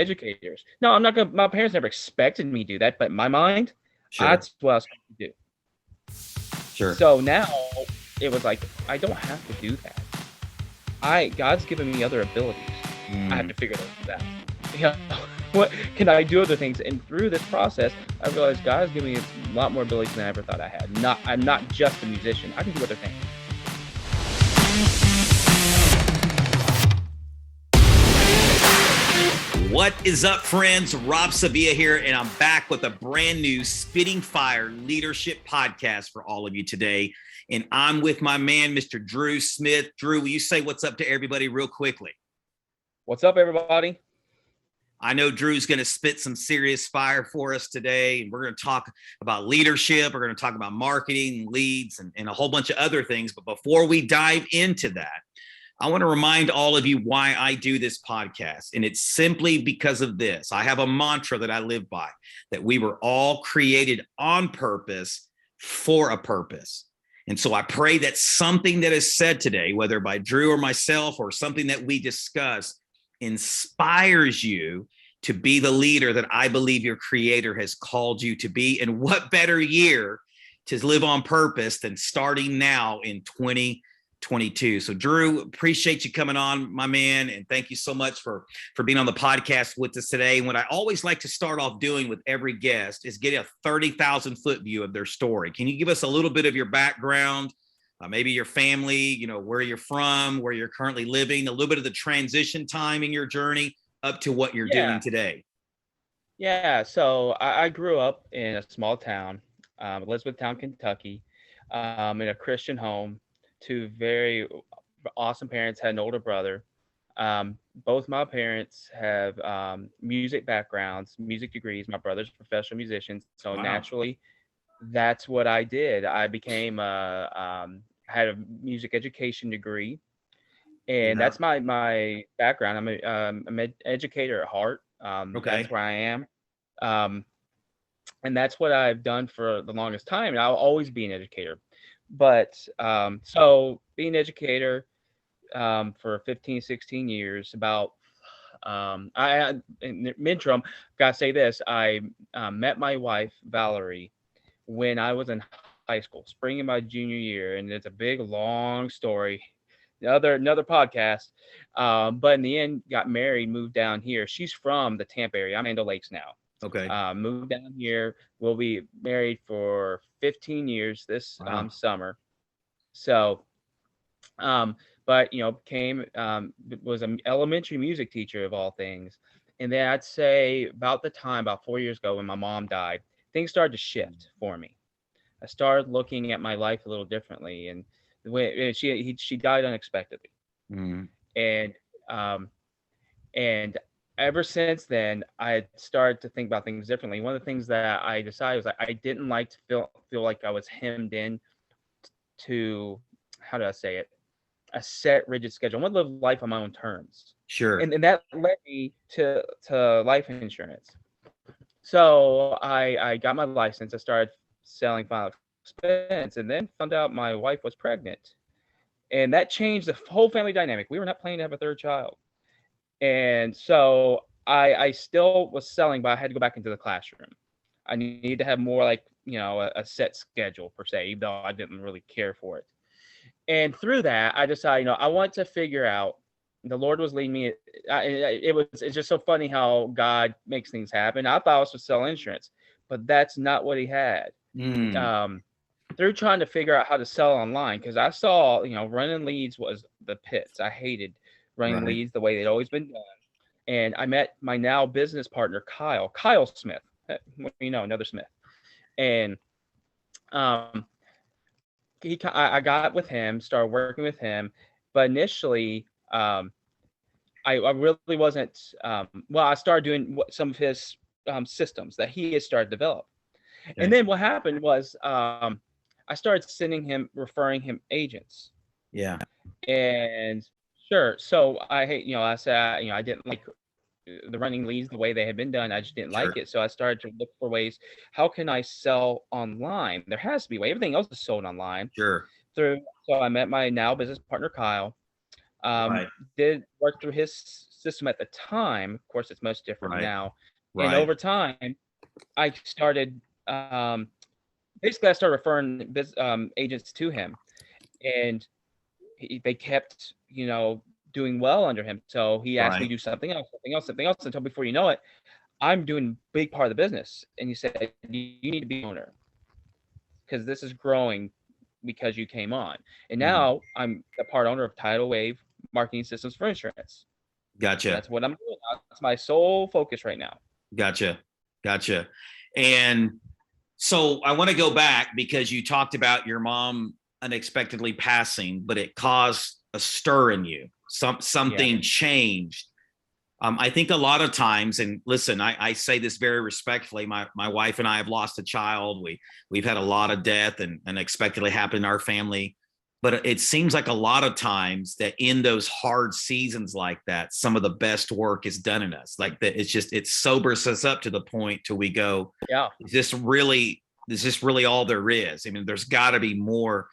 educators. No, I'm not gonna. My parents never expected me to do that, but in my mind, Sure. that's what I was supposed to do. Sure. So now it was like I don't have to do that. God's given me other abilities. I have Mm. to figure those out. You know, what can I do other things? And through this process, I realized God's given me a lot more abilities than I ever thought I had. I'm not just a musician. I can do other things. What is up, friends? Rob Sevilla here, and I'm back with a brand new Spitting Fire Leadership podcast for all of you today. And I'm with my man, Mr. Drew Smith. Drew, will you say what's up to everybody real quickly? What's up, everybody? I know Drew's going to spit some serious fire for us today, and we're going to talk about leadership. We're going to talk about marketing, leads, and a whole bunch of other things. But before we dive into that, I want to remind all of you why I do this podcast. And it's simply because of this. I have a mantra that I live by, that we were all created on purpose for a purpose. And so I pray that something that is said today, whether by Drew or myself or something that we discuss, inspires you to be the leader that I believe your creator has called you to be. And what better year to live on purpose than starting now in 2022. So Drew, appreciate you coming on, my man, and thank you so much for being on the podcast with us today. And what I always like to start off doing with every guest is get a 30,000 foot view of their story. Can you give us a little bit of your background, maybe your family, you know, where you're from, where you're currently living, a little bit of the transition time in your journey up to what you're doing today? Yeah. So I grew up in a small town, Elizabethtown, Kentucky, in a Christian home. Two very awesome parents. Had an older brother. Both my parents have music backgrounds, music degrees. My brother's a professional musician, so Wow. naturally, that's what I did. I became had a music education degree, and Yeah. that's my background. I'm an educator at heart. That's Okay. where I am. Um, and that's what I've done for the longest time. And I'll always be an educator. But so being an educator for 15, 16 years, about in the interim, gotta say this: I met my wife Valerie when I was in high school, spring of my junior year, and it's a big long story. Another podcast. But in the end, got married, moved down here. She's from the Tampa area. I'm in the Lakes now. Okay. Moved down here. We'll be married for 15 years this Wow. summer. So, um, but came was an elementary music teacher of all things, and then I'd say about the time about 4 years ago when my mom died, things started to shift for me. I started looking at my life a little differently, and the way she died unexpectedly, Mm. and um, and ever since then, I started to think about things differently. One of the things that I decided was I didn't like to feel like I was hemmed in to, how do I say it, a set rigid schedule. I want to live life on my own terms, Sure. and that led me to life insurance. So I got my license. I started selling final expense, and then found out my wife was pregnant, and that changed the whole family dynamic. We were not planning to have a third child, and so I still was selling, but I had to go back into the classroom. I needed to have more like a set schedule per se, even though I didn't really care for it. And through that, I decided I want to figure out. The Lord was leading me. It's just so funny how God makes things happen. I thought I was to sell insurance, but that's not what He had. Mm. Through trying to figure out how to sell online, because I saw running leads was the pits. I hated running Right. leads the way they'd always been done. And I met my now business partner, Kyle Smith. Another Smith. And um, I got with him, started working with him, but initially, I really wasn't. Well, I started doing some of his systems that he had started to develop, and Okay. then what happened was I started sending him, referring him agents, Yeah. and sure. So I hate, I said, I didn't like the running leads the way they had been done. I just didn't like Sure. it. So I started to look for ways. How can I sell online? There has to be a way. Everything else is sold online. Sure. So I met my now business partner Kyle. Right. Did work through his system at the time. Of course, it's much different Right. now. And Right. over time, I started basically I started referring agents to him, and they kept, doing well under him. So he asked me Right. to do something else, something else, something else, until before you know it, I'm doing a big part of the business. And you said, you need to be owner because this is growing because you came on. And Mhm. now I'm the part owner of Tidal Wave Marketing Systems for Insurance. Gotcha. That's what I'm doing. That's my sole focus right now. Gotcha. Gotcha. And so I want to go back because you talked about your mom unexpectedly passing, but it caused a stir in you. Something changed. I think a lot of times, and listen, I say this very respectfully. My wife and I have lost a child. We've had a lot of death and unexpectedly happened in our family. But it seems like a lot of times that in those hard seasons like that, some of the best work is done in us. Like that, it sobers us up to the point till we go, Yeah. is this really all there is? I mean, there's got to be more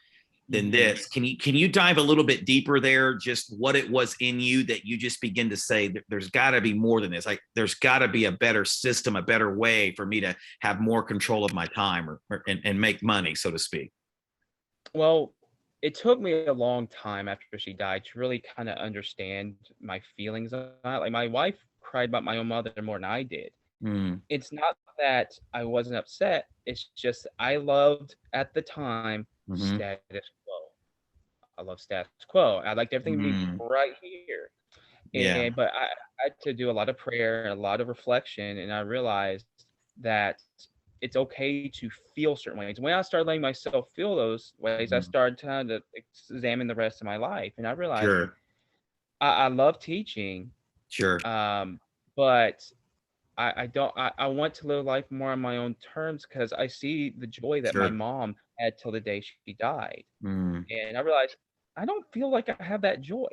than this. Can you dive a little bit deeper there? Just what it was in you that you just begin to say there's got to be more than this. Like there's got to be a better system, a better way for me to have more control of my time and make money, so to speak. Well, it took me a long time after she died to really kind of understand my feelings on it. Like my wife cried about my own mother more than I did. Mm, It's not that I wasn't upset. It's just I loved at the time mm-hmm, status quo. I love status quo. I liked everything to be mm, right here. yeah, But I had to do a lot of prayer and a lot of reflection, and I realized that it's okay to feel certain ways. When I started letting myself feel those ways, I mm, started trying to examine the rest of my life, and I realized sure, I love teaching, sure, but I don't. I want to live life more on my own terms because I see the joy that my sure. mom had till the day she died, Mm, and I realized I don't feel like I have that joy.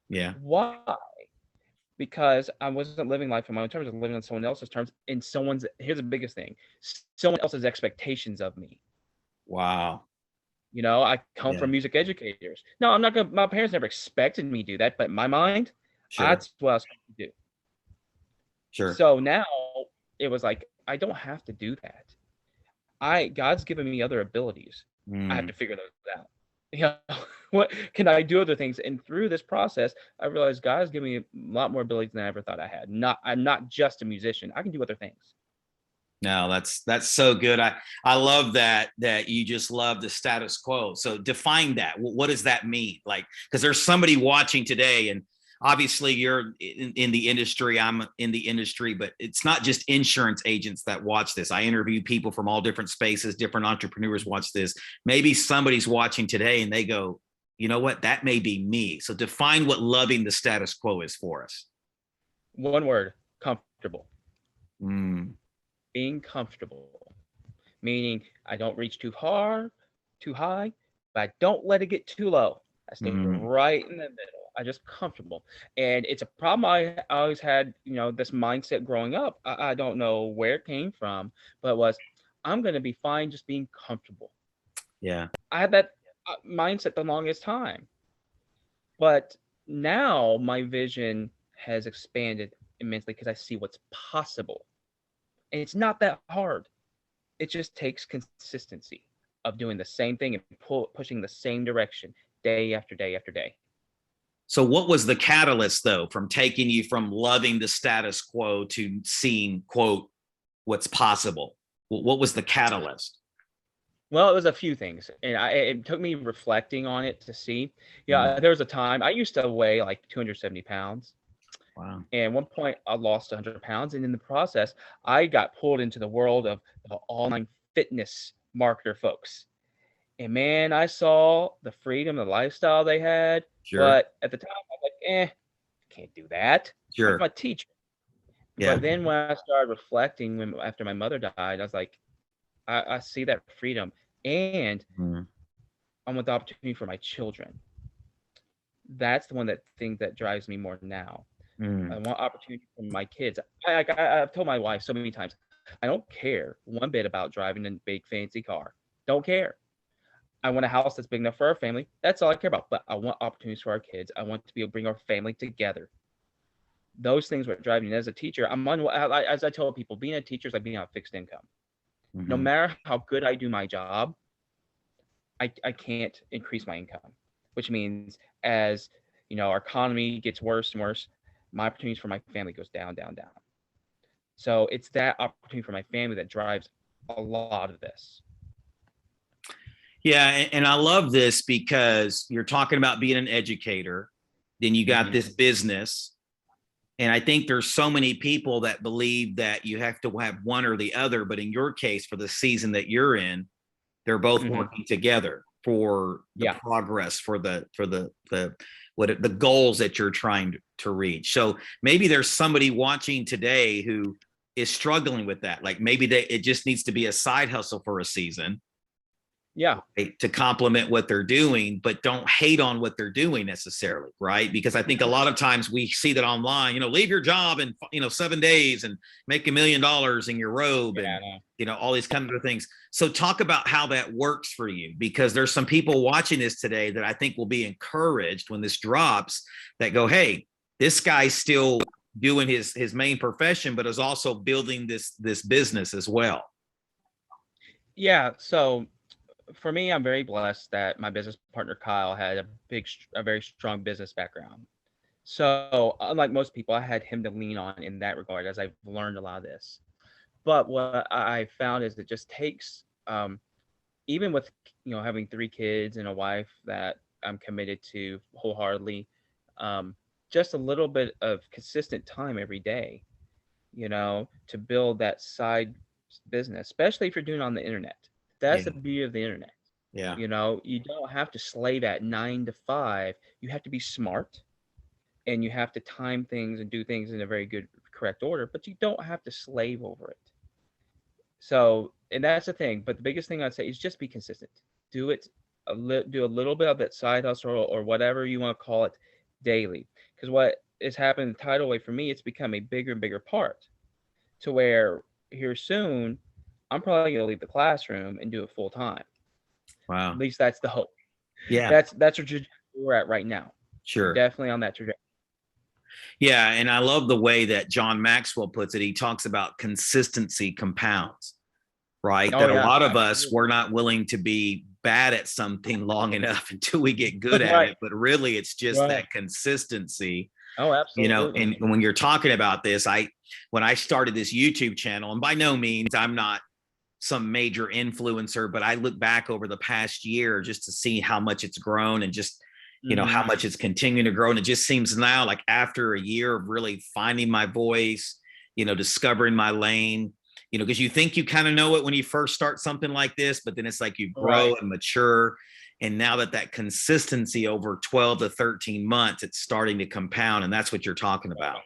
yeah, Why? Because I wasn't living life on my own terms. I was living on someone else's terms, and here's the biggest thing: someone else's expectations of me. wow, I come yeah, from music educators. No, I'm not gonna. My parents never expected me to do that, but in my mind, sure, that's what I was supposed to do. sure, So now it was like I don't have to do that. God's given me other abilities. I have mm. to figure those out. What can I do other things? And through this process, I realized God's given me a lot more abilities than I ever thought I had. I'm not just a musician. I can do other things. No, that's so good. I love that you just love the status quo. So define that. What does that mean? Like, because there's somebody watching today, and obviously you're in the industry. I'm in the industry, but it's not just insurance agents that watch this. I interview people from all different spaces. Different entrepreneurs watch this. Maybe somebody's watching today and they go, you know what? That may be me. So define what loving the status quo is for us. One word: comfortable. Mm, Being comfortable, meaning I don't reach too high, but I don't let it get too low. I stay mm, right in the middle. I just comfortable. And it's a problem I always had, this mindset growing up. I don't know where it came from, but it was, I'm going to be fine just being comfortable. yeah. I had that mindset the longest time. But now my vision has expanded immensely because I see what's possible. And it's not that hard. It just takes consistency of doing the same thing and pushing the same direction day after day after day. So what was the catalyst though from taking you from loving the status quo to seeing quote what's possible? What was the catalyst? Well, it was a few things, and it took me reflecting on it to see. Mm, Yeah, there was a time I used to weigh like 270 pounds, wow. and at one point I lost 100 pounds, and in the process, I got pulled into the world of the online fitness marketer folks. And man, I saw the freedom, the lifestyle they had, Sure. but at the time, I was like, can't do that. I'm Sure. a teacher. Yeah. But then when I started reflecting after my mother died, I was like, I see that freedom, and Mm, I want the opportunity for my children. That's the one thing that drives me more now. I mm, want opportunity for my kids. I've told my wife so many times, I don't care one bit about driving a big fancy car. Don't care. I want a house that's big enough for our family. That's all I care about. But I want opportunities for our kids. I want to be able to bring our family together. those things what drive me. And as a teacher, as I tell people, being a teacher is like being on fixed income. No matter how good I do my job, I can't increase my income, which means as our economy gets worse and worse, my opportunities for my family goes down, down, down. So it's that opportunity for my family that drives a lot of this. Yeah, and I love this because you're talking about being an educator, then you got this business. And I think there's so many people that believe that you have to have one or the other, but in your case, for the season that you're in, they're both working together for the progress, for the goals that you're trying to reach. So maybe there's somebody watching today who is struggling with that. Like maybe it just needs to be a side hustle for a season. Yeah. Right, to complement what they're doing, but don't hate on what they're doing necessarily, right? Because I think a lot of times we see that online, leave your job in 7 days and make $1 million in your robe and all these kinds of things. So talk about how that works for you, because there's some people watching this today that I think will be encouraged when this drops, that go, hey, this guy's still doing his main profession, but is also building this business as well. Yeah. So for me, I'm very blessed that my business partner Kyle had a very strong business background. So unlike most people, I had him to lean on in that regard, as I've learned a lot of this. But what I found is it just takes, even with having 3 kids and a wife that I'm committed to wholeheartedly, just a little bit of consistent time every day, to build that side business, especially if you're doing it on the internet. That's the beauty of the internet. Yeah. You don't have to slave at 9 to 5. You have to be smart, and you have to time things and do things in a very good, correct order, but you don't have to slave over it. So, and that's the thing. But the biggest thing I'd say is just be consistent. Do it, do a little bit of that side hustle or whatever you want to call it daily. Because what is happening in the tidal wave for me, it's become a bigger and bigger part, to where here soon, I'm probably going to leave the classroom and do it full time. Wow. At least that's the hope. Yeah. That's what we're at right now. Sure. We're definitely on that trajectory. Yeah. And I love the way that John Maxwell puts it. He talks about consistency compounds, right? Oh, that yeah. A lot of us, we're not willing to be bad at something long enough until we get good at Right. it. But really, it's just Right. that consistency. Oh, absolutely. And when you're talking about this, when I started this YouTube channel, and by no means I'm not some major influencer, but I look back over the past year just to see how much it's grown, and just how much it's continuing to grow. And it just seems now, like after a year of really finding my voice, discovering my lane, because you think you kind of know it when you first start something like this, but then it's like you grow and mature. And now that consistency over 12 to 13 months, it's starting to compound. And that's what you're talking about.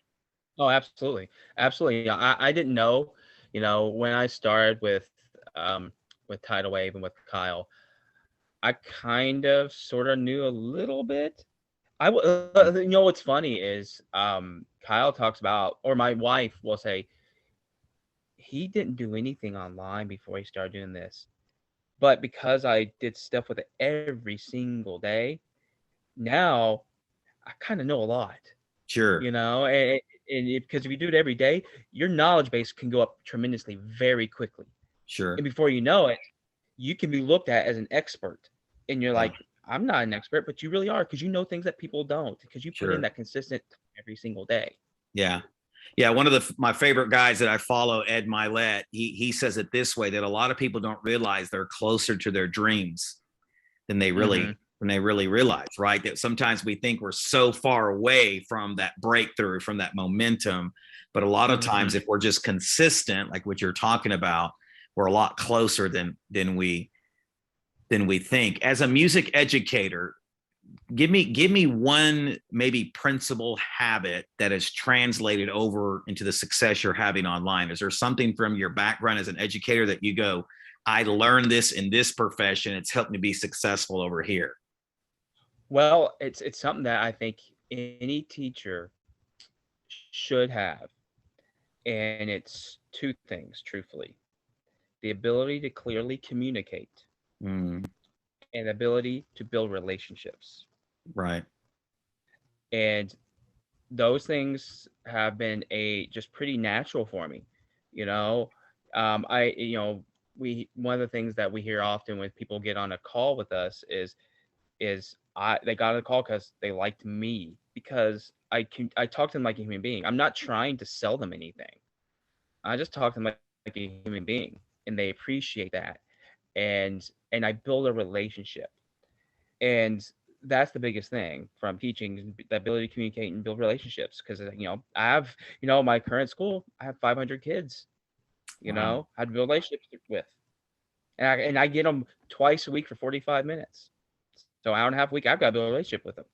Oh, absolutely. Absolutely. I didn't know, when I started with Tidal Wave and with Kyle, I kind of sort of knew a little bit. What's funny is Kyle talks about, or my wife will say, he didn't do anything online before he started doing this. But because I did stuff with it every single day, now I kind of know a lot. Sure. And because if you do it every day, your knowledge base can go up tremendously very quickly. Sure. And before you know it, you can be looked at as an expert. And you're like, I'm not an expert, but you really are, because you know things that people don't, because you put in that consistent every single day. Yeah. Yeah. One of my favorite guys that I follow, Ed Milet, he says it this way, that a lot of people don't realize they're closer to their dreams than they really realize, right? That sometimes we think we're so far away from that breakthrough, from that momentum. But a lot of times, if we're just consistent, like what you're talking about, we're a lot closer than we think. As a music educator, give me one maybe principal habit that is translated over into the success you're having online. Is there something from your background as an educator that you go, I learned this in this profession, it's helped me be successful over here? Well, it's something that I think any teacher should have. And it's 2 things, truthfully: the ability to clearly communicate and the ability to build relationships. Right. And those things have been just pretty natural for me. You know, I you know we one of the things that we hear often when people get on a call with us is they got on a call because they liked me, because I talk to them like a human being. I'm not trying to sell them anything. I just talk to them like a human being, and they appreciate that. And I build a relationship, and that's the biggest thing from teaching, the ability to communicate and build relationships. Because I have, my current school, I have 500 kids. Wow. I have build relationships with, and I get them twice a week for 45 minutes. So hour and a half a week, I've got to build a relationship with them.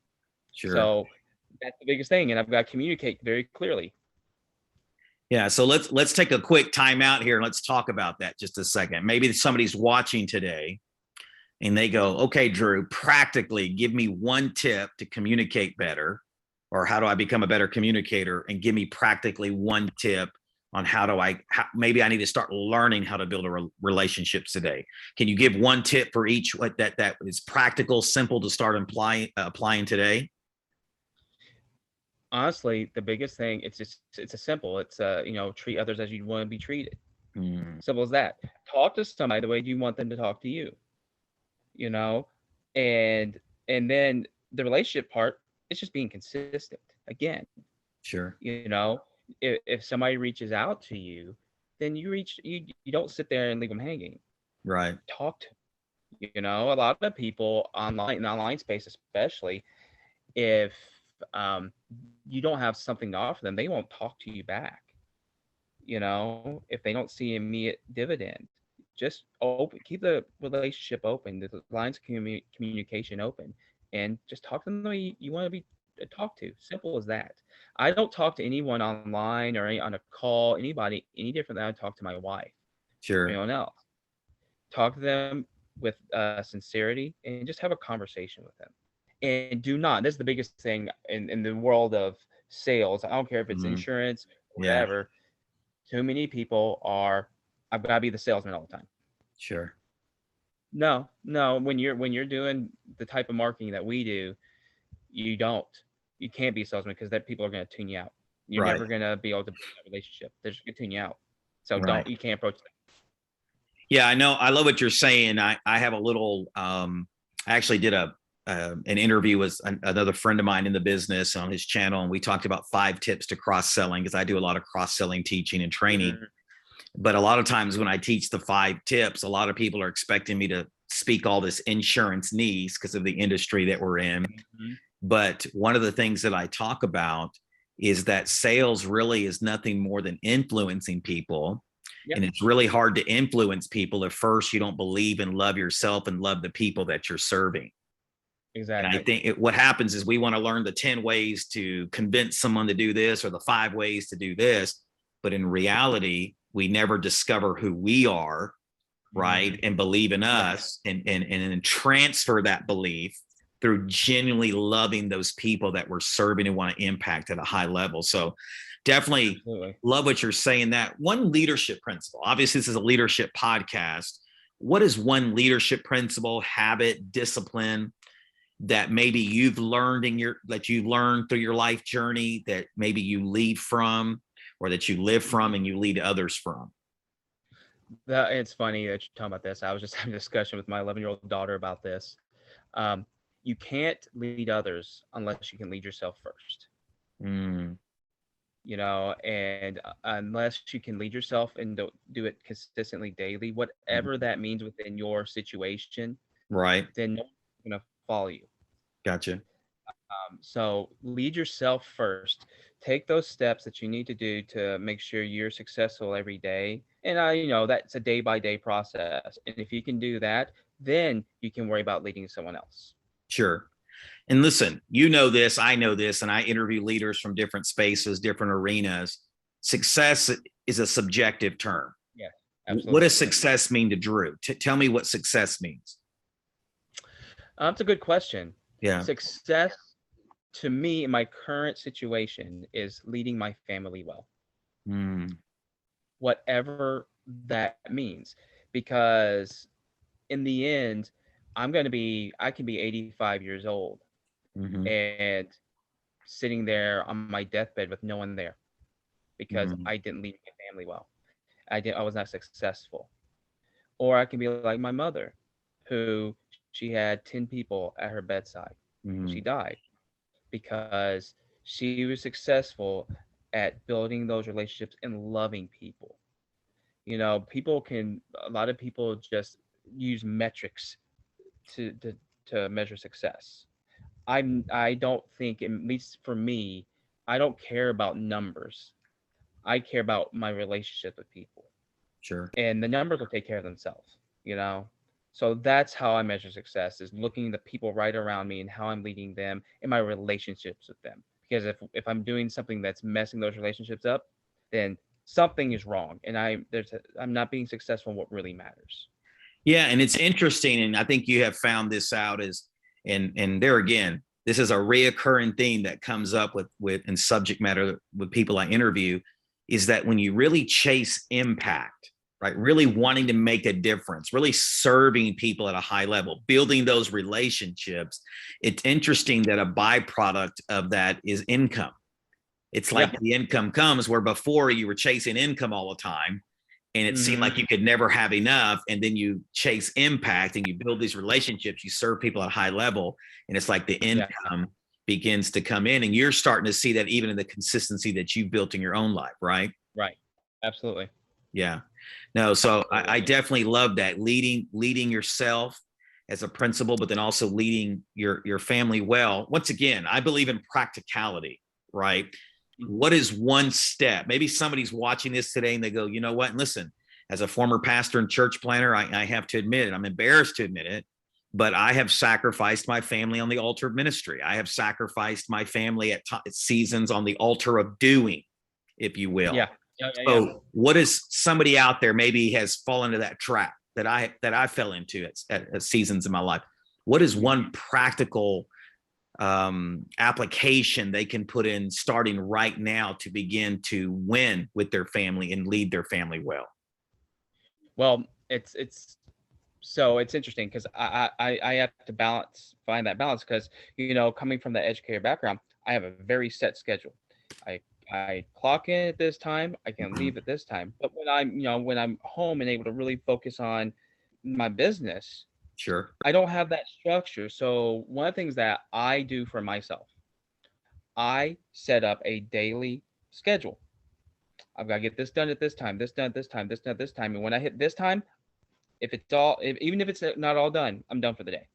Sure. So that's the biggest thing, and I've got to communicate very clearly. Yeah. So let's take a quick time out here and let's talk about that just a second. Maybe somebody's watching today and they go, okay, Drew, practically give me one tip to communicate better, or how do I become a better communicator? And give me practically one tip on maybe I need to start learning how to build relationships today. Can you give one tip for each that is practical, simple to start applying today? Honestly, the biggest thing, it's a simple. It's treat others as you'd want to be treated. Mm, Simple as that. Talk to somebody the way you want them to talk to you. You know, and then the relationship part, it's just being consistent. Again, sure. if somebody reaches out to you, then you don't sit there and leave them hanging. Right. Talk to them. A lot of people online, in the online space especially, if um, you don't have something to offer them, they won't talk to you back. If they don't see immediate dividend, just keep the relationship open, the lines of communication open, and just talk to them the way you want to be talked to. Simple as that. I don't talk to anyone online or on a call, anybody, any different than I talk to my wife or Sure. anyone else. Talk to them with sincerity and just have a conversation with them. And do not, this is the biggest thing in the world of sales. I don't care if it's Mm, insurance, yeah. whatever. Too many people are, I've got to be the salesman all the time. Sure. No, no. When you're doing the type of marketing that we do, you don't. You can't be a salesman, because that people are going to tune you out. You're Right. never going to be able to build that relationship. They're just going to tune you out. So Right. you can't approach that. Yeah, I know. I love what you're saying. I have a little. I actually did an interview with another friend of mine in the business on his channel, and we talked about 5 tips to cross selling, because I do a lot of cross selling teaching and training. Mhm. But a lot of times when I teach the 5 tips, a lot of people are expecting me to speak all this insurance needs because of the industry that we're in. Mhm. But one of the things that I talk about is that sales really is nothing more than influencing people. Yep. And it's really hard to influence people if first you don't believe and love yourself and love the people that you're serving. And I Exactly. think what happens is we want to learn the 10 ways to convince someone to do this, or the 5 ways to do this. But in reality, we never discover who we are, right? Mhm. And believe in Yep. us, and transfer that belief through genuinely loving those people that we're serving and want to impact at a high level. So definitely Absolutely. love what you're saying. That one leadership principle, obviously this is a leadership podcast. What is one leadership principle, habit, discipline that maybe you've learned through your life journey, that maybe you lead from, or that you live from and you lead others from? It's funny that you're talking about this. I was just having a discussion with my 11-year-old daughter about this. Um, you can't lead others unless you can lead yourself first. Mm, And unless you can lead yourself and do it consistently daily, whatever that means within your situation, right. then no one's going to follow you. Gotcha. So lead yourself first. Take those steps that you need to do to make sure you're successful every day. And that's a day by day process. And if you can do that, then you can worry about leading someone else. Sure. And listen, you know this, I know this, and I interview leaders from different spaces, different arenas. Success is a subjective term. Yeah, What does absolutely. success mean to Drew? Tell me what success means. That's a good question. Yeah. Success to me in my current situation is leading my family well, Mm, whatever that means. Because in the end, I can be 85 years old, hmm. and sitting there on my deathbed with no one there because Mm, I didn't lead my family well. I was not successful. Or I can be like my mother, who she had 10 people at her bedside. She mm, died because she was successful at building those relationships and loving people. People can, a lot of people just use metrics to to, to measure success. I don't think, at least for me, I don't care about numbers. I care about my relationship with people, sure. and the numbers will take care of themselves. You know, so that's how I measure success: is looking at the people right around me and how I'm leading them in my relationships with them. Because if I'm doing something that's messing those relationships up, then something is wrong, and I'm not being successful in what really matters. Yeah, and it's interesting, and I think you have found this out is, and there again, this is a reoccurring theme that comes up with in subject matter with people I interview, is that when you really chase impact, right, really wanting to make a difference, really serving people at a high level, building those relationships, it's interesting that a byproduct of that is income. It's Yeah. like the income comes where before you were chasing income all the time and it seemed Hmm. like you could never have enough, and then you chase impact and you build these relationships, you serve people at a high level, and it's like the Yeah. income begins to come in, and you're starting to see that even in the consistency that you've built in your own life, right? Right. Absolutely. Yeah. No, so I Absolutely. definitely love that, leading yourself as a principal, but then also leading your family well. Once again, I believe in practicality, right? What is one step? Maybe somebody's watching this today and they go, you know what? And listen, as a former pastor and church planner, I have to admit it. I'm embarrassed to admit it, but I have sacrificed my family on the altar of ministry. I have sacrificed my family at seasons on the altar of doing, if you will. Yeah. Yeah. Yeah. Yeah. So, what is somebody out there maybe has fallen into that trap that I fell into at seasons in my life? What is one practical application they can put in starting right now to begin to win with their family and lead their family well? Well, it's interesting because I have to find that balance because coming from the educator background, I have a very set schedule. I I clock in at this time, I can Mhm. leave at this time. But when I'm home and able to really focus on my business, Sure. I don't have that structure. So one of the things that I do for myself, I set up a daily schedule. I've got to get this done at this time, this done at this time, this done at this time. And when I hit this time, even if it's not all done, I'm done for the day.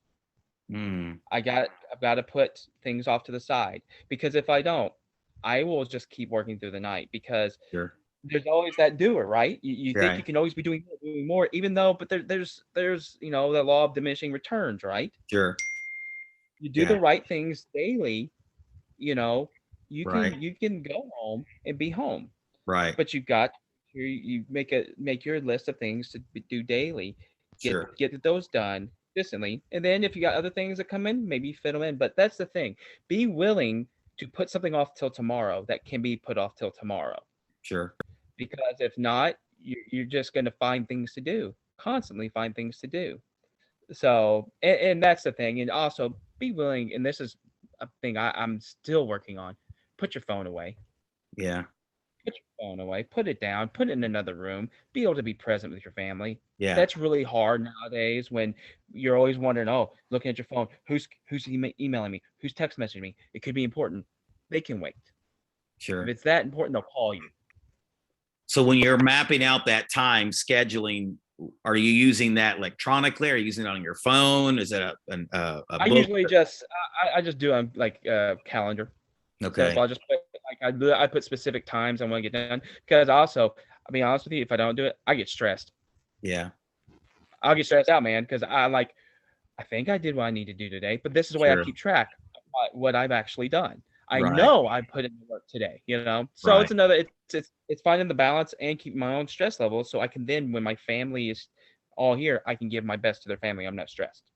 Mm, I've got to put things off to the side because if I don't, I will just keep working through the night because sure. there's always that doer, right? You think Right. you can always be doing more, even though, but there's the law of diminishing returns, right? Sure. You do Yeah. the right things daily, you know, you Right. can you can go home and be home, Right. but you make your list of things to do daily, Sure. get those done consistently, and then if you got other things that come in, maybe fit them in. But that's the thing: be willing to put something off till tomorrow that can be put off till tomorrow, Sure. because if not, you're just going to find things to do, constantly find things to do. So, and that's the thing, and also be willing. And this is a thing I'm still working on: put your phone away. Yeah. Put your phone away, put it down, put it in another room, be able to be present with your family. Yeah. That's really hard nowadays when you're always wondering, oh, looking at your phone, who's emailing me, who's text messaging me. It could be important. They can wait. If Sure. it's that important, they'll call you. So when you're mapping out that time scheduling, are you using that electronically? Are you using it on your phone? Is it a I book? usually I just do on like calendar. So Okay. I'll just put I put specific times I want to get done because also, I'll be honest with you, if I don't do it, I get stressed. Yeah. I'll get stressed out, man, because I think I did what I need to do today, but this is the way I Sure. keep track of what I've actually done. I Right. know I put in the work today. So Right. it's another it's finding the balance and keep my own stress level so I can then when my family is all here, I can give my best to their family. I'm not stressed.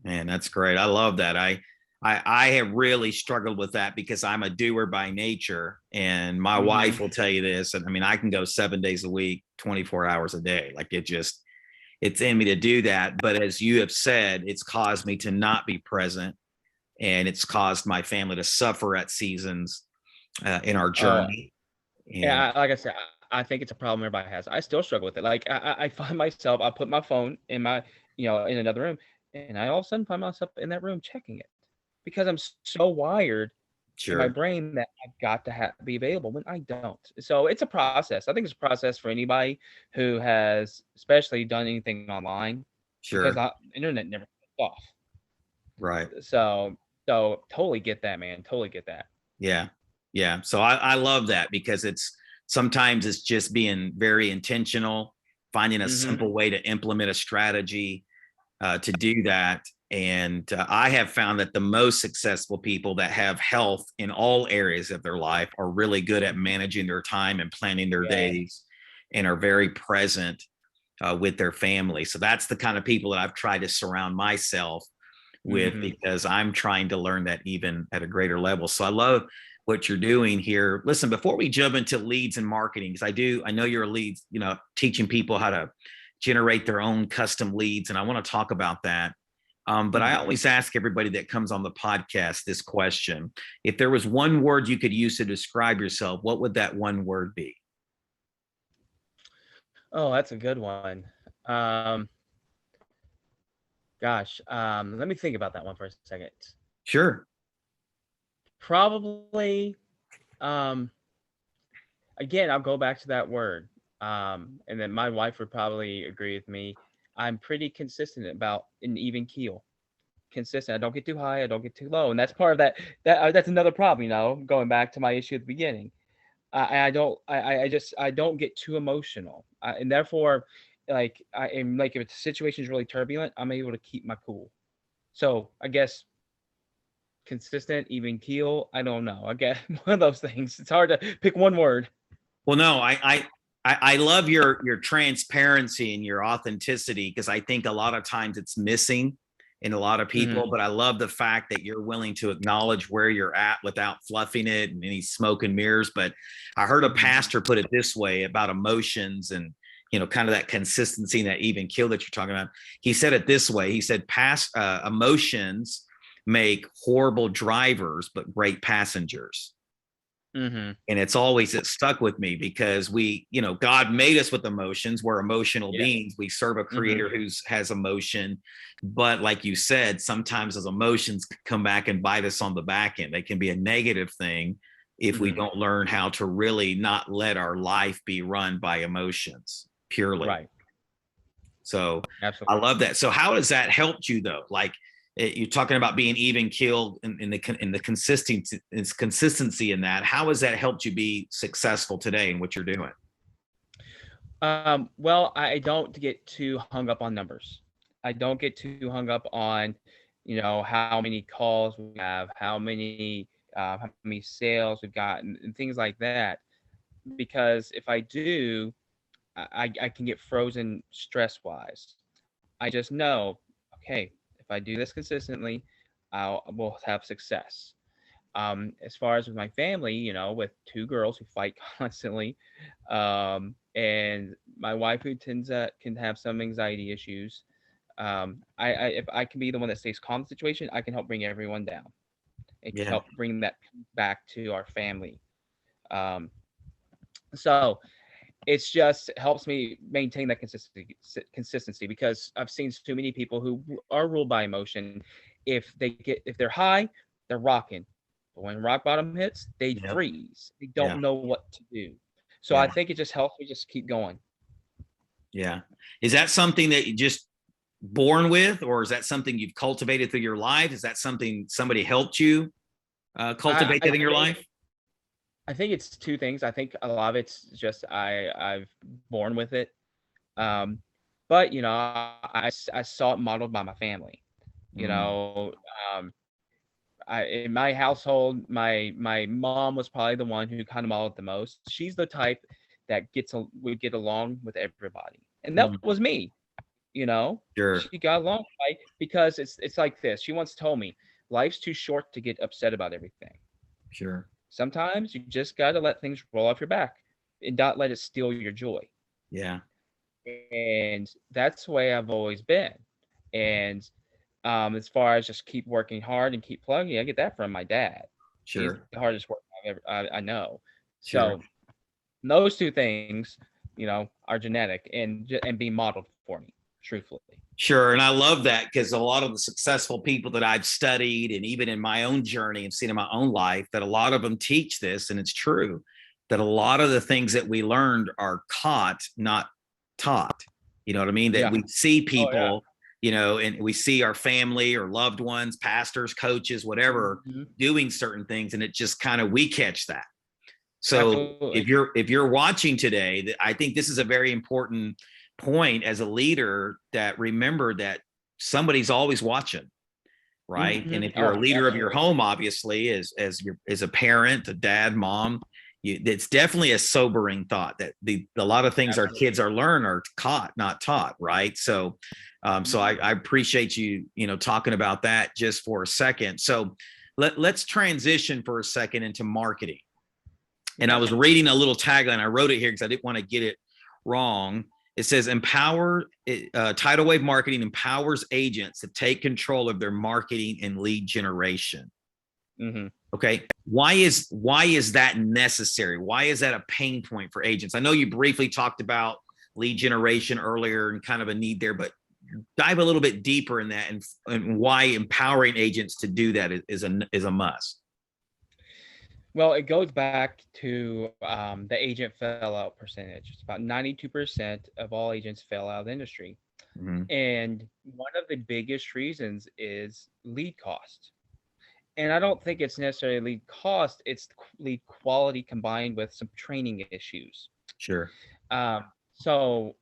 Man, that's great. I love that. I have really struggled with that because I'm a doer by nature, and my Hmm. wife will tell you this. And I mean, I can go 7 days a week, 24 hours a day. Like it's in me to do that. But as you have said, it's caused me to not be present and it's caused my family to suffer at seasons in our Oh, journey. And yeah, like I said, I think it's a problem everybody has. I still struggle with it. Like I find myself, I put my phone in my, in another room, and I all of a sudden find myself in that room checking it because I'm so wired in my sure, brain that I've got to be available when I don't. So it's a process. I think it's a process for anybody who has, especially done anything online, because sure, internet never cuts off. right. So totally get that, man. Totally get that. Yeah. Yeah. So I love that because sometimes it's just being very intentional, finding a Mm-hmm. simple way to implement a strategy to do that. And I have found that the most successful people that have health in all areas of their life are really good at managing their time and planning their Yeah. days and are very present with their family. So that's the kind of people that I've tried to surround myself with Mm-hmm. because I'm trying to learn that even at a greater level. So I love what you're doing here. Listen, before we jump into leads and marketing, because I know you're a lead, teaching people how to generate their own custom leads. And I want to talk about that. But I always ask everybody that comes on the podcast this question. If there was one word you could use to describe yourself, what would that one word be? Oh, that's a good one. Um, let me think about that one for a second. Sure. Probably, um, again, I'll go back to that word. And then my wife would probably agree with me. I'm pretty consistent about an even keel. Consistent. I don't get too high. I don't get too low, and that's part of that. That's another problem. Going back to my issue at the beginning. I don't. I don't get too emotional, and therefore, like I am like if the situation is really turbulent, I'm able to keep my cool. So I guess consistent, even keel. I don't know. I get one of those things. It's hard to pick one word. Well, no, I love your transparency and your authenticity because I think a lot of times it's missing in a lot of Mm-hmm. people. But I love the fact that you're willing to acknowledge where you're at without fluffing it and any smoke and mirrors. But I heard a Mm-hmm. pastor put it this way about emotions and kind of that consistency and that even kill that you're talking about. He said it this way. He said, "Past emotions make horrible drivers, but great passengers." Mm-hmm. And it stuck with me because God made us with emotions. We're emotional Yeah. beings. We serve a Mm-hmm. creator has emotion. But like you said, sometimes those emotions come back and bite us on the back end. They can be a negative thing if we Mm-hmm. don't learn how to really not let our life be run by emotions purely. Right. So I Absolutely. love that. So how has that helped you though? Like you're talking about being even killed in the consistency in that. How has that helped you be successful today in what you're doing? Well, I don't get too hung up on numbers. I don't get too hung up on, how many calls we have, how many sales we've gotten, and things like that. Because if I do, I can get frozen stress wise. I just know, okay, if I do this consistently, will have success. As far as with my family, with two girls who fight constantly, and my wife who can have some anxiety issues. If I can be the one that stays calm in the situation, I can help bring everyone down. It can Yeah. help bring that back to our family. Um, so it's just helps me maintain that consistency because I've seen too many people who are ruled by emotion. If they're high, they're rocking, but when rock bottom hits, they Yep. freeze. They Yeah. don't know what to do. So I Yeah. think it just helps me just keep going. Yeah. Is that something that you just born with, or is that something you've cultivated through your life? Is that something somebody helped you I cultivate I that in your think life? I think it's two things. I think a lot of it's just I've born with it. Um, but I saw it modeled by my family. You Mm, know, um, in my household, my mom was probably the one who kind of modeled the most. She's the type that would get along with everybody, and that mm, was me. sure. She got along right because it's like this. She once told me, life's too short to get upset about everything. Sure. Sometimes you just got to let things roll off your back and not let it steal your joy. Yeah. And that's the way I've always been. And As far as just keep working hard and keep plugging, I get that from my dad. He's Sure. the hardest worker I know. Sure. So those two things, are genetic and being modeled for me, truthfully. Sure. And I love that because a lot of the successful people that I've studied and even in my own journey and seen in my own life, that a lot of them teach this. And it's true that a lot of the things that we learned are caught, not taught. You know what I mean? That Yeah. we see Oh yeah. people, and we see our family or loved ones, pastors, coaches, whatever, Mhm. doing certain things. And it just kind of, we catch that. So Absolutely. if you're watching today, I think this is a very important point as a leader, that remember that somebody's always watching, right? And if you're Oh, a leader of your absolutely. home, obviously, as a parent, a dad, mom, it's definitely a sobering thought that a lot of things our Absolutely. kids are learned are caught, not taught, right? So, so I appreciate you, talking about that just for a second. So let's transition for a second into marketing. And I Okay. was reading a little tagline. I wrote it here because I didn't want to get it wrong. It says, tidal wave marketing empowers agents to take control of their marketing and lead generation. Mm-hmm. Okay. Why is that necessary? Why is that a pain point for agents? I know you briefly talked about lead generation earlier and kind of a need there, but dive a little bit deeper in that, and why empowering agents to do that is a must. Well, it goes back to the agent fail out percentage. It's about 92% of all agents fail out of the industry. Mm-hmm. And one of the biggest reasons is lead cost. And I don't think it's necessarily lead cost, it's lead quality combined with some training issues. Sure. So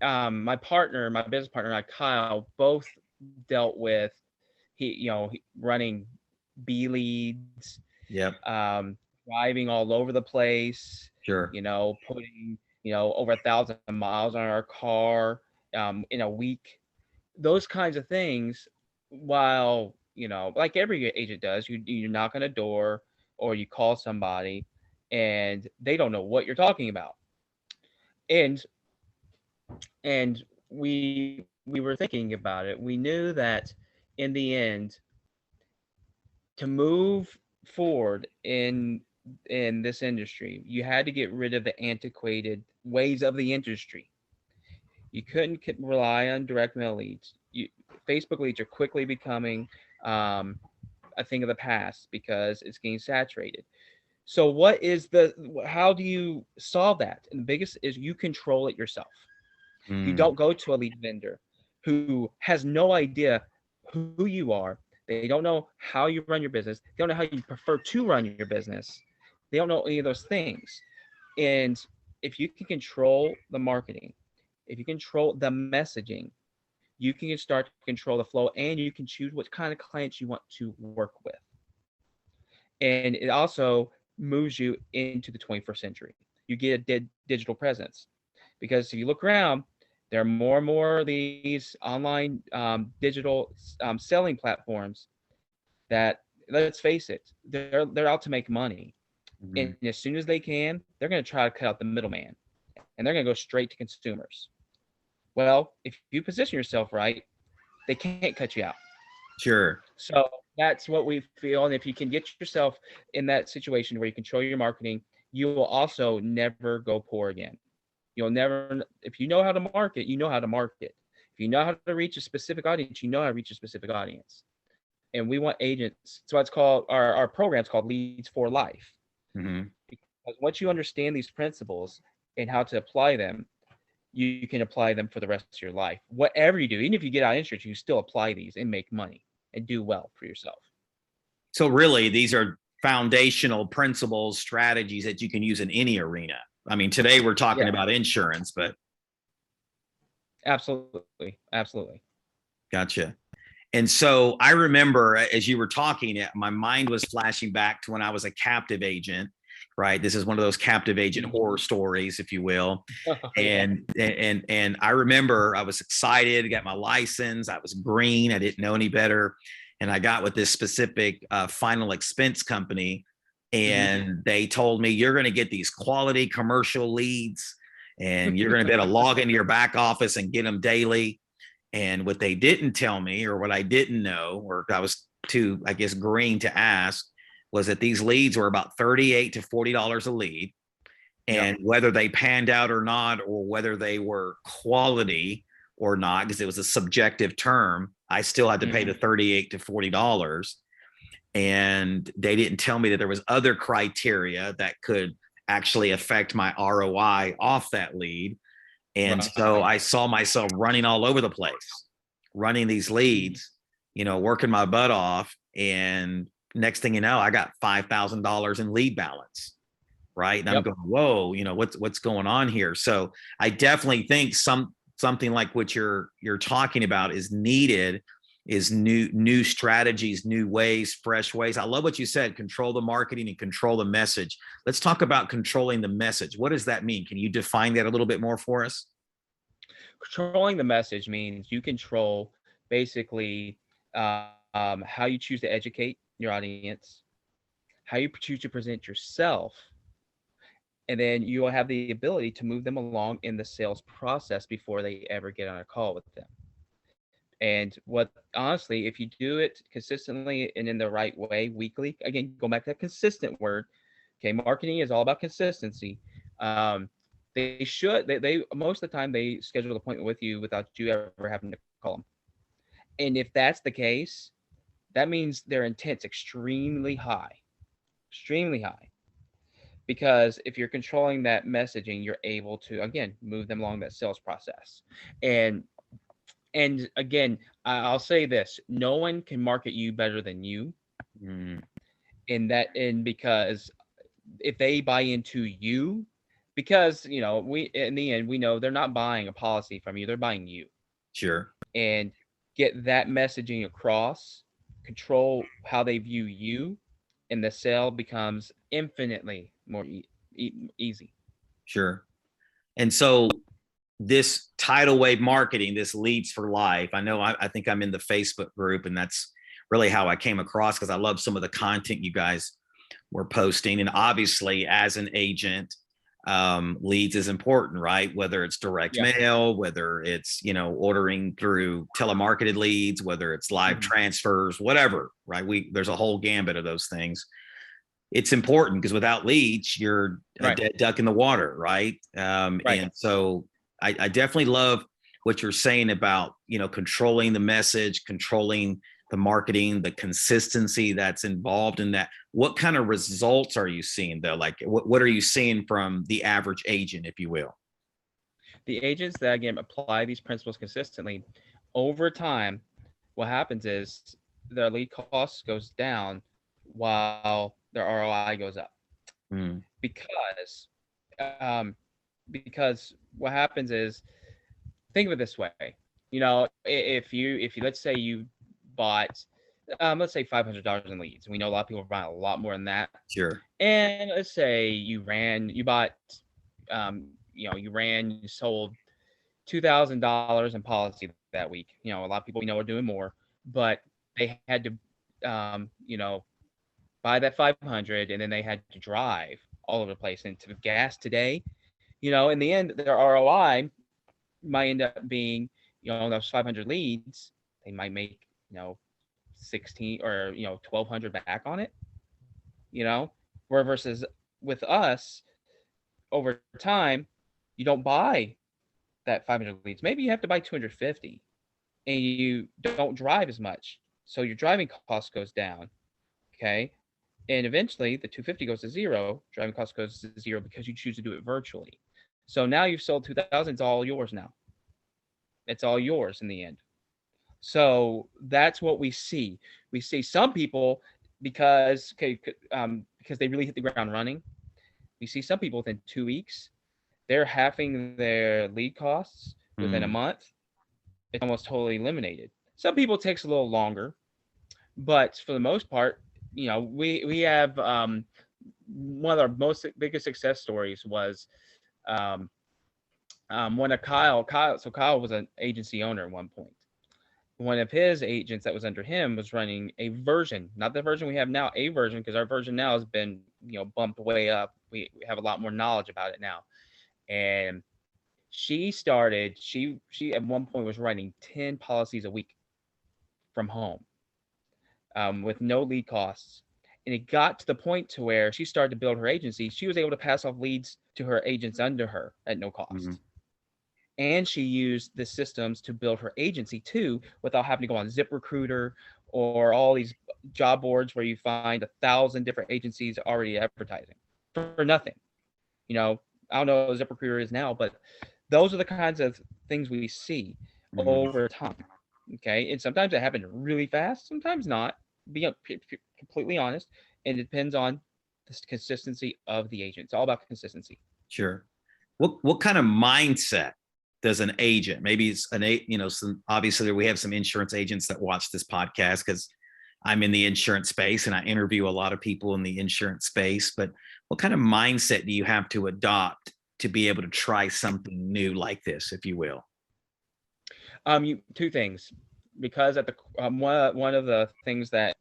my business partner, and I, Kyle, both dealt with running B leads, Yep. driving all over the place, Sure. putting, over 1,000 miles on our car in a week, those kinds of things. While, like every agent does, you knock on a door or you call somebody and they don't know what you're talking about. And and we were thinking about it. We knew that in the end, to move forward in this industry, you had to get rid of the antiquated ways of the industry. You couldn't rely on direct mail leads. Facebook leads are quickly becoming um, a thing of the past because it's getting saturated. So how do you solve that? And the biggest is you control it yourself. You Mm, don't go to a lead vendor who has no idea who you are. They don't know how you run your business. They don't know how you prefer to run your business. They don't know any of those things. And if you can control the marketing, if you control the messaging, you can start to control the flow, and you can choose what kind of clients you want to work with. And it also moves you into the 21st century. You get a digital presence, because if you look around, there are more and more of these online digital selling platforms that, let's face it, they're out to make money. mhm. And as soon as they can, they're going to try to cut out the middleman, and they're going to go straight to consumers. Well, if you position yourself right, they can't cut you out. Sure. So that's what we feel. And if you can get yourself in that situation where you control your marketing, you will also never go poor again. You'll never, if you know how to market, you know how to market. If you know how to reach a specific audience, you know how to reach a specific audience. And we want agents. So it's called, our program's called Leads for Life. Mhm. Because once you understand these principles and how to apply them, you can apply them for the rest of your life. Whatever you do, even if you get out of insurance, you can still apply these and make money and do well for yourself. So really, these are foundational principles, strategies that you can use in any arena. I mean, today we're talking Yeah, about insurance, but absolutely. Absolutely. gotcha. And so I remember as you were talking, my mind was flashing back to when I was a captive agent, right? This is one of those captive agent horror stories, if you will. Yeah. And I remember I was excited, got my license. I was green. I didn't know any better. And I got with this specific final expense company. And they told me, you're going to get these quality commercial leads and you're going to be able to log into your back office and get them daily. And what they didn't tell me, or what I didn't know, or I was too, I guess, green to ask, was that these leads were about $38 to $40 a lead. And whether they panned out or not, or whether they were quality or not, because it was a subjective term, I still had to pay the $38 to $40. And they didn't tell me that there was other criteria that could actually affect my ROI off that lead. And so I saw myself running all over the place, running these leads, working my butt off. And next thing you know, I got $5,000 in lead balance. Right. And I'm going, whoa, what's going on here? So I definitely think something like what you're talking about is needed, is new strategies, new ways, fresh ways. I love what you said, control the marketing and control the message. Let's talk about controlling the message. What does that mean? Can you define that a little bit more for us? Controlling the message means you control basically how you choose to educate your audience, how you choose to present yourself, and then you will have the ability to move them along in the sales process before they ever get on a call with them. And what, honestly, if you do it consistently and in the right way, weekly, again, go back to that consistent word. Okay, marketing is all about consistency. They most of the time they schedule an appointment with you without you ever having to call them. And if that's the case, that means their intent's extremely high, because if you're controlling that messaging, you're able to, again, move them along that sales process. And again, I'll say this: no one can market you better than you. And because if they buy into you, because we, in the end, we know they're not buying a policy from you; they're buying you. Sure. And get that messaging across, control how they view you, and the sale becomes infinitely more easy. Sure. And so this tidal wave marketing, this Leads for Life, I know I think I'm in the Facebook group, and that's really how I came across, because I love some of the content you guys were posting. And obviously, as an agent, leads is important, right? Whether it's direct mail, whether it's ordering through telemarketed leads, whether it's live transfers, whatever, right? There's a whole gambit of those things. It's important because without leads, you're a dead duck in the water, right? And so I definitely love what you're saying about controlling the message, controlling the marketing, the consistency that's involved in that. What kind of results are you seeing though? Like what are you seeing from the average agent, if you will? The agents that, again, apply these principles consistently over time, what happens is their lead cost goes down while their ROI goes up. Because what happens is, think of it this way. If you let's say you bought let's say $500 in leads. We know a lot of people are buying a lot more than that. Sure. And let's say you sold $2,000 in policy that week. A lot of people we know are doing more, but they had to buy that 500, and then they had to drive all over the place. And to gas today, in the end, their ROI might end up being, those 500 leads, they might make, 16 or 1,200 back on it. Where versus with us, over time, you don't buy that 500 leads. Maybe you have to buy 250, and you don't drive as much, so your driving cost goes down. Okay. And eventually the 250 goes to zero, driving cost goes to zero because you choose to do it virtually. So now you've sold 2,000, it's all yours now. It's all yours in the end. So that's what we see. We see some people, because they really hit the ground running. We see some people within 2 weeks, they're halving their lead costs within a month. It's almost totally eliminated. Some people it takes a little longer, but for the most part, we have one of our biggest success stories was one of Kyle. So Kyle was an agency owner at one point. One of his agents that was under him was running a version, not the version we have now, a version, because our version now has been bumped way up. We have a lot more knowledge about it now, and She at one point was writing 10 policies a week from home, with no lead costs. And it got to the point to where she started to build her agency. She was able to pass off leads to her agents under her at no cost. Mhm. And she used the systems to build her agency too, without having to go on ZipRecruiter or all these job boards where you find 1,000 different agencies already advertising for nothing. You know, I don't know what ZipRecruiter is now, but those are the kinds of things we see Mhm. over time. Okay, and sometimes it happens really fast, sometimes not. Be completely honest, and it depends on the consistency of the agent. It's all about consistency. Sure. What kind of mindset does an agent? Maybe it's obviously we have some insurance agents that watch this podcast because I'm in the insurance space and I interview a lot of people in the insurance space. But what kind of mindset do you have to adopt to be able to try something new like this, if you will? Two things, because at the one of the things that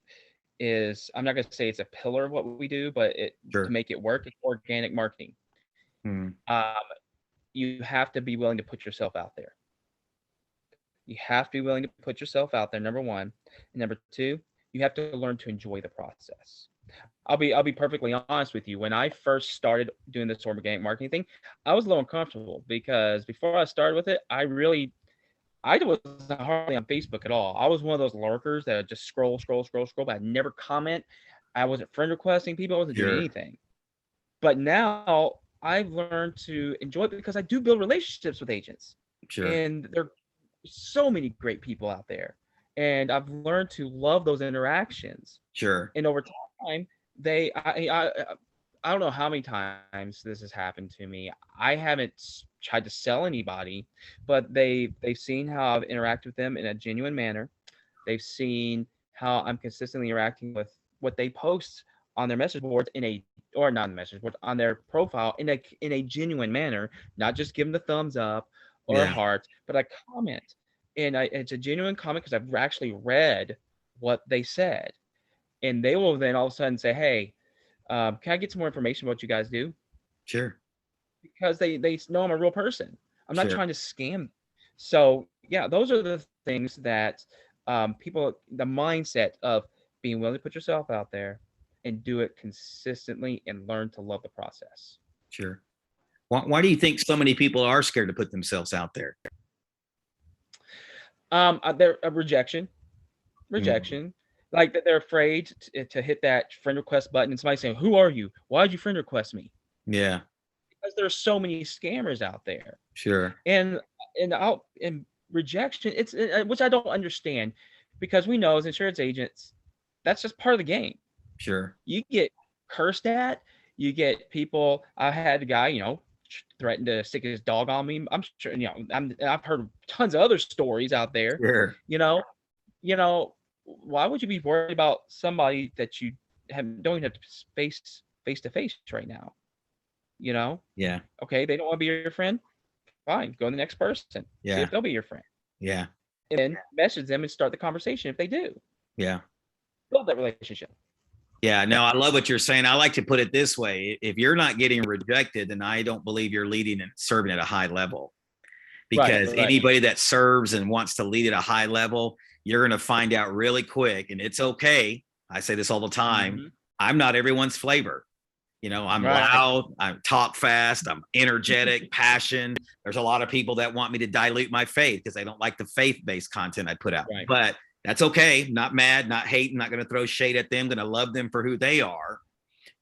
is, I'm not going to say it's a pillar of what we do, but to Sure. make it work, it's organic marketing. Hmm. Um, you have to be willing to put yourself out there. You have to be willing to put yourself out there, number one. And number two, you have to learn to enjoy the process. I'll be perfectly honest with you. When I first started doing this organic marketing thing, I was a little uncomfortable because before I started with it, I wasn't hardly on Facebook at all. I was one of those lurkers that would just scroll, but I'd never comment. I wasn't friend requesting people. I wasn't doing Sure. anything. But now I've learned to enjoy it because I do build relationships with agents, Sure. and there are so many great people out there, and I've learned to love those interactions. Sure. And over time, I don't know how many times this has happened to me. I haven't tried to sell anybody, but they've seen how I've interacted with them in a genuine manner. They've seen how I'm consistently interacting with what they post on their message boards or not the message board, on their profile in a genuine manner, not just give them the thumbs up or a Yeah. heart, but I comment. And it's a genuine comment because I've actually read what they said. And they will then all of a sudden say, hey, can I get some more information about what you guys do? Sure. Because they know I'm a real person. I'm not Sure. trying to scam. So yeah, those are the things that the mindset of being willing to put yourself out there and do it consistently and learn to love the process. Sure. Why do you think so many people are scared to put themselves out there? They're a rejection, Mhm. rejection. Like that, they're afraid to hit that friend request button and somebody saying, "Who are you? Why did you friend request me?" Yeah. Because there's so many scammers out there. Sure. and and rejection, it's which I don't understand, because we know as insurance agents that's just part of the game. Sure. You get cursed at, you get people. I had a guy, threatened to stick his dog on me. I'm sure, I've heard tons of other stories out there. Sure. you know you know why would you be worried about somebody that you don't even have to face to face right now? you know Yeah. okay, they don't want to be your friend. Fine, go to the next person. See Yeah. if they'll be your friend. Yeah. And then message them and start the conversation if they do. Yeah. Build that relationship. Yeah. No, I love what you're saying. I like to put it this way. If you're not getting rejected, then I don't believe you're leading and serving at a high level. Right, Because right. anybody that serves and wants to lead at a high level, you're going to find out really quick. And it's okay. I say this all the time. Mm-hmm. I'm not everyone's flavor. I'm Right. loud, I talk fast, I'm energetic, passion. There's a lot of people that want me to dilute my faith because they don't like the faith-based content I put out. Right. But that's okay. Not mad, not hating, not going to throw shade at them, going to love them for who they are.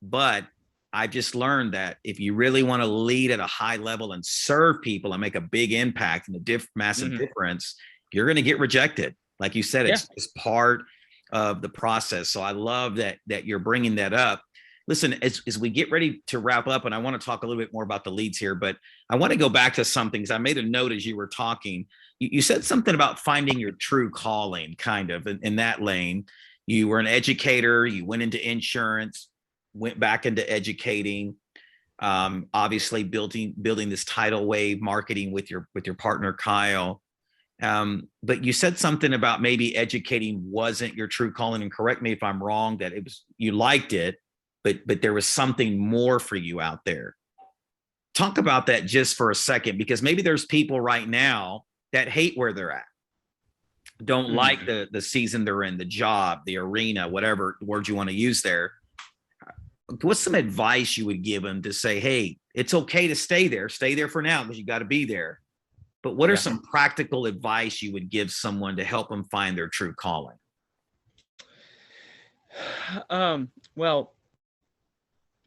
But I've just learned that if you really want to lead at a high level and serve people and make a big impact and a massive difference, you're going to get rejected. Like you said, it's part of the process. So I love that you're bringing that up. Listen, as we get ready to wrap up, and I want to talk a little bit more about the leads here, but I want to go back to something because I made a note as you were talking. You said something about finding your true calling, kind of in that lane. You were an educator, you went into insurance, went back into educating, obviously building this tidal wave marketing with your partner, Kyle. But you said something about maybe educating wasn't your true calling, and correct me if I'm wrong, that you liked it, but there was something more for you out there. talk about that just for a second, because maybe there's people right now that hate where they're at, don't like the season they're in, the job, the arena, whatever word you want to use there. What's some advice you would give them to say, hey, it's okay to stay there for now because you got to be there. But what are some practical advice you would give someone to help them find their true calling? Well,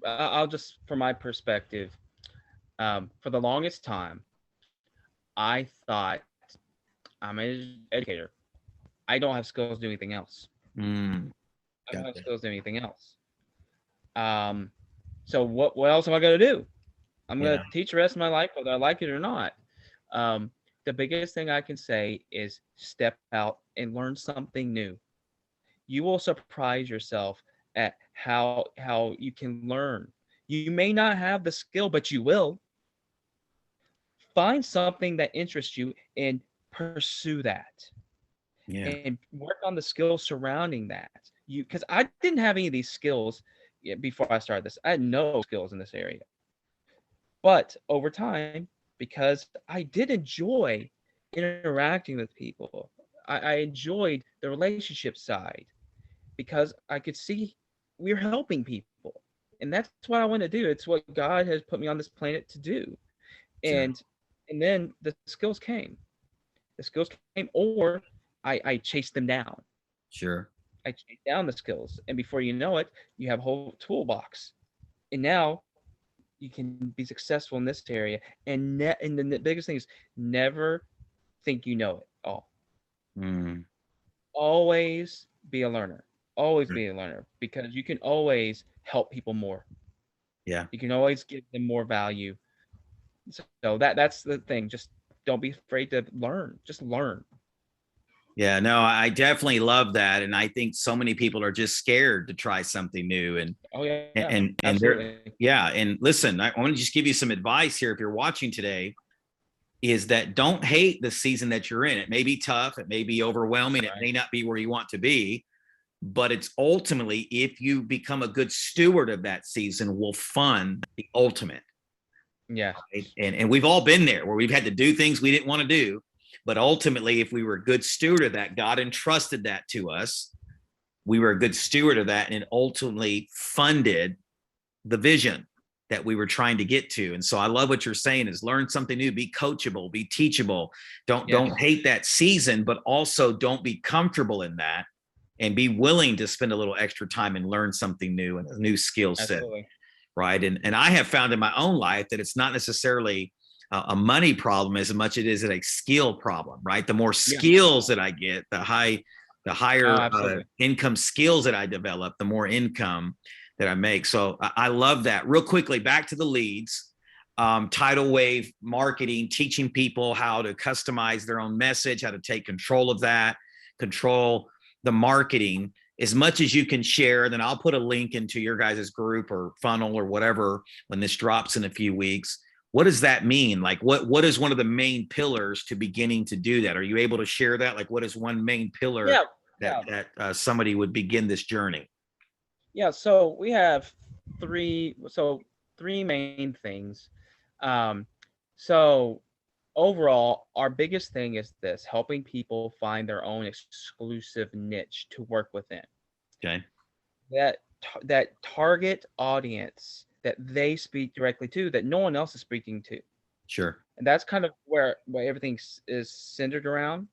I'll just, from my perspective, for the longest time, I thought I'm an educator. I don't have skills to do anything else. I don't have skills to do anything else. So what else am I going to do? I'm going to teach the rest of my life, whether I like it or not. The biggest thing I can say is step out and learn something new. You will surprise yourself at how you can learn. You may not have the skill, but you will. Find something that interests you and pursue that. And work on the skills surrounding that. Because I didn't have any of these skills before I started this. I had no skills in this area. But over time, because I did enjoy interacting with people, I enjoyed the relationship side, because I could see we're helping people. And that's what I want to do. It's what God has put me on this planet to do. And then the skills came. The skills came, or I chased them down. I chased down the skills. And before you know it, you have a whole toolbox. And now you can be successful in this area. And the biggest thing is never think you know it all. Always be a learner. Always be a learner, because you can always help people more. You can always give them more value. So that's the thing. Just don't be afraid to learn. Just learn. Yeah, no, I definitely love that. And I think so many people are just scared to try something new. And and listen, I want to just give you some advice here. If you're watching today, is that don't hate the season that you're in. It may be tough. It may be overwhelming. It may not be where you want to be, but it's ultimately, if you become a good steward of that season, will fund the ultimate. Yeah. Right? And we've all been there where we've had to do things we didn't want to do. But ultimately, if we were a good steward of that, God entrusted that to us. We were a good steward of that, and it ultimately funded the vision that we were trying to get to. And so I love what you're saying is learn something new, be coachable, be teachable. Don't hate that season, but also don't be comfortable in that, and be willing to spend a little extra time and learn something new and a new skill set. Absolutely. Right. And I have found in my own life that it's not necessarily a money problem as much as it is a skill problem, right? The more skills that I get, the higher income skills that I develop, the more income that I make. So I love that. Real quickly, back to the leads, tidal wave marketing, teaching people how to customize their own message, how to take control of that, control the marketing as much as you can share. Then I'll put a link into your guys' group or funnel or whatever when this drops in a few weeks. What does that mean? Like what is one of the main pillars to beginning to do that? Are you able to share that? Like what is one main pillar that somebody would begin this journey? Yeah. So we have three main things. So overall, our biggest thing is this: helping people find their own exclusive niche to work within. Okay. That target audience that they speak directly to, that no one else is speaking to. Sure. And that's kind of where everything is centered around.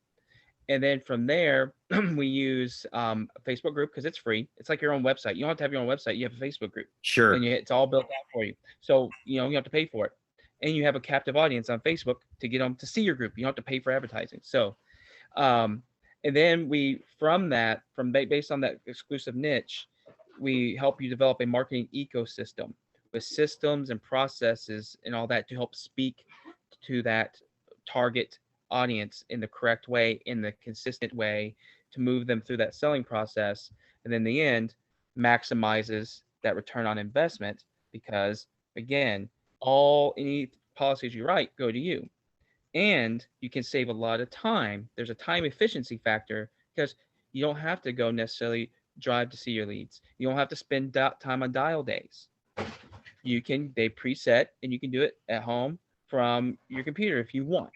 And then from there, we use a Facebook group, because it's free. It's like your own website. You don't have to have your own website. You have a Facebook group. Sure. And it's all built out for you. So, you have to pay for it. And you have a captive audience on Facebook to get them to see your group. You don't have to pay for advertising. So, and then based on that exclusive niche, we help you develop a marketing ecosystem with systems and processes and all that to help speak to that target audience in the correct way, in the consistent way, to move them through that selling process. And then in the end, maximizes that return on investment, because again, any policies you write go to you, and you can save a lot of time. There's a time efficiency factor, because you don't have to go necessarily drive to see your leads. You don't have to spend time on dial days. they preset, and you can do it at home from your computer if you want.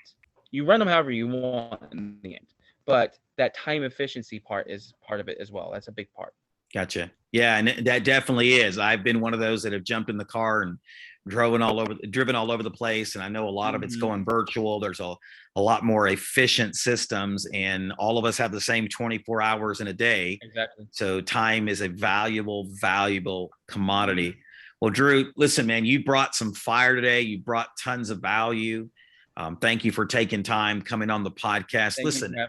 You run them however you want in the end, but that time efficiency part is part of it as well. That's a big part. Gotcha. Yeah, and that definitely is. I've been one of those that have jumped in the car and driven all over the place. And I know a lot of it's going virtual. There's a lot more efficient systems, and all of us have the same 24 hours in a day. Exactly. So time is a valuable commodity. Well, Drew, listen, man, you brought some fire today. You brought tons of value. Thank you for taking time coming on the podcast. Listen, I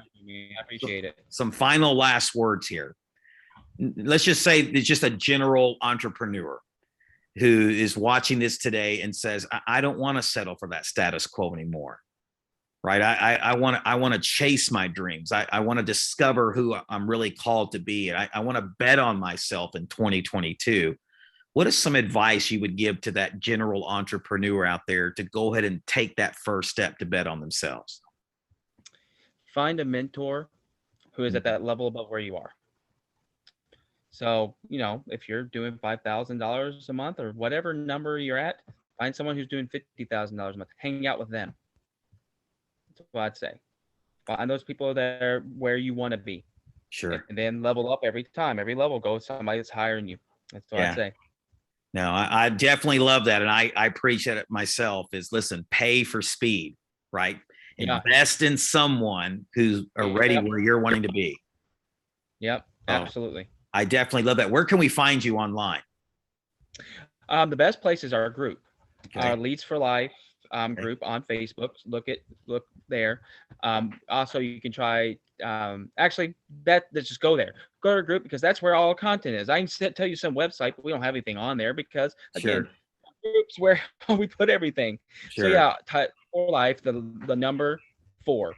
appreciate it. Some final last words here. Let's just say it's just a general entrepreneur who is watching this today and says, I don't want to settle for that status quo anymore. Right. I want to chase my dreams. I want to discover who I'm really called to be. And I want to bet on myself in 2022. What is some advice you would give to that general entrepreneur out there to go ahead and take that first step to bet on themselves? Find a mentor who is at that level above where you are. So, if you're doing $5,000 a month or whatever number you're at, find someone who's doing $50,000 a month. Hang out with them. That's what I'd say. Find those people that are where you want to be. Sure. And then level up every time. Every level, go with somebody that's higher than you. That's what I'd say. No, I definitely love that. And I appreciate it myself is, listen, pay for speed, right? Invest in someone who's already where you're wanting to be. Yep, absolutely. I definitely love that. Where can we find you online? The best place is our group, our Leads4life group on Facebook. Look there. Also, you can try. Let's just go there. Go to our group because that's where all the content is. I can tell you some website, but we don't have anything on there because again, groups where we put everything. Sure. So for life, the number 4,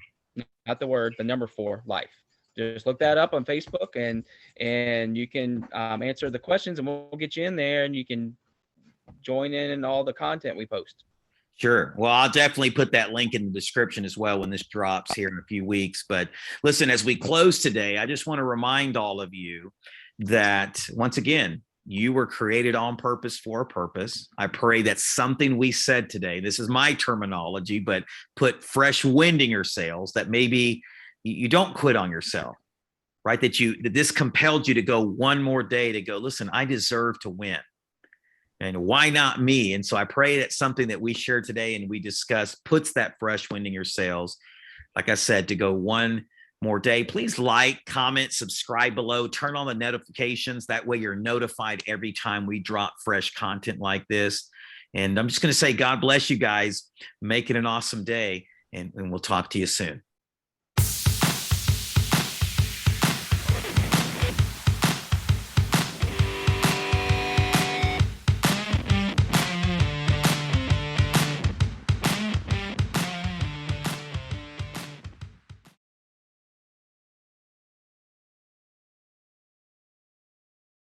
not the word, the number 4 life. Just look that up on Facebook and you can answer the questions, and we'll get you in there, and you can join in all the content we post. Sure. Well, I'll definitely put that link in the description as well when this drops here in a few weeks. But listen, as we close today, I just want to remind all of you that once again, you were created on purpose for a purpose. I pray that something we said today, this is my terminology, but put fresh wind in your sails, that maybe you don't quit on yourself, right? That this compelled you to go one more day to go, listen, I deserve to win. And why not me? And so I pray that something that we shared today and we discussed puts that fresh wind in your sails. Like I said, to go one more day. Please like, comment, subscribe below, turn on the notifications. That way you're notified every time we drop fresh content like this. And I'm just going to say, God bless you guys. Make it an awesome day. And we'll talk to you soon.